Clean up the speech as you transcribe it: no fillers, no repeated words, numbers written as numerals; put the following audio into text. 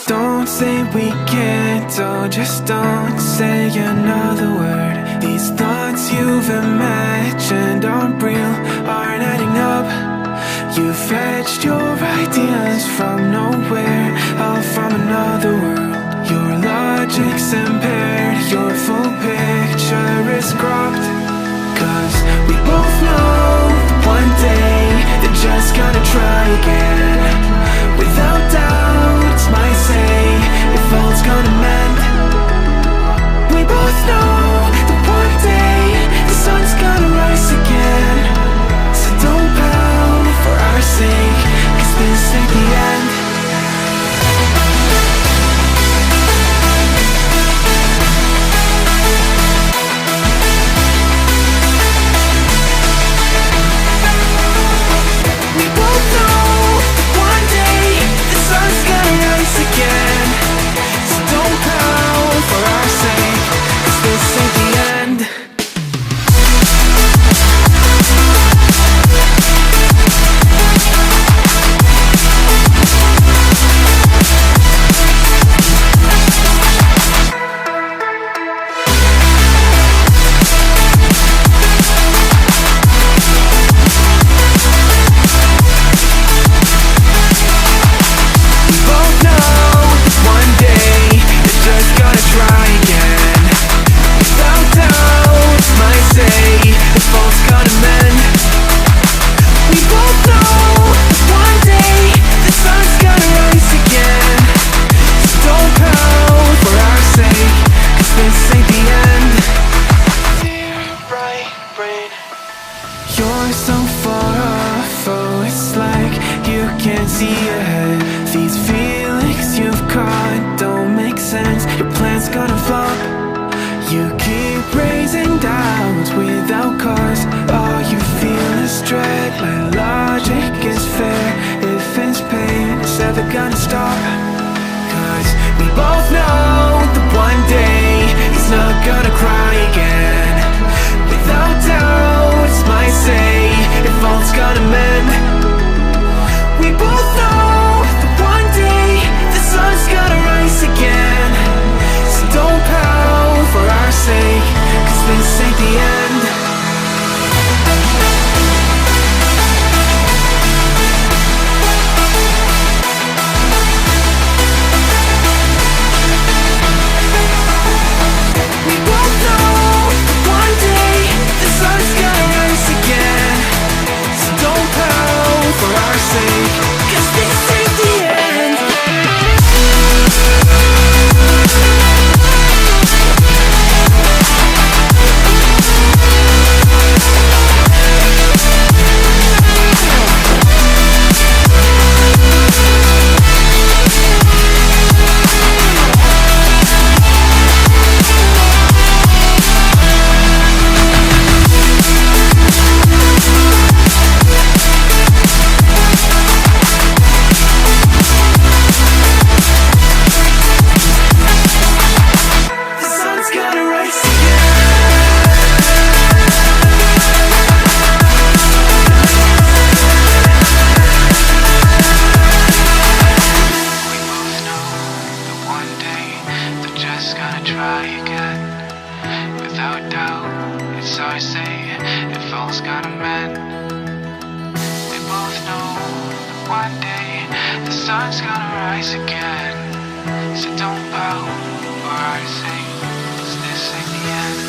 Don't say we can't, oh, just don't say another word. These thoughts you've imagined aren't real, aren't adding up. You fetched your ideas from nowhere, all from another world. Your logic's impaired, your full picture is cropped. Cause we both know that one day they're just gonna try again. Without doubt, it's my say, if all's gonna mend. We both know that one day the sun's gonna rise again. So don't pout for our sake, cause this ain't the end. We both know that one day the sun's gonna rise again. So don't pout for our sake, cause this ain't the end. We both know that one day they're just gonna try again. Without doubt, it's my say, if all's gonna mend. We both know that one day the sun's gonna rise again. So don't pout for our sake, cause this ain't the end. Dear right brain, you're so far off, oh, it's like you can't see ahead. These feelings you've caught don't make sense, your plan's gonna flop. You keep raising doubts without cause, all you feel is dread. My logic is fair, if it's pain, it's ever gonna stop. Cause we both know that one day he's not gonna cry again. Without doubt, it's my say, if all's gonna mend. We both know that one day the sun's gonna rise again. So don't pout for our sake, cause this ain't the end. We both know that one day the sun's gonna rise again. So don't pout for our sake, cause this ain't the end. The sun's gonna rise one day they're just gonna try again. Without doubt, it's our say, if all's gonna mend. We both know that one day the sun's gonna rise again. So don't pout for our sake, 'cause this ain't the end.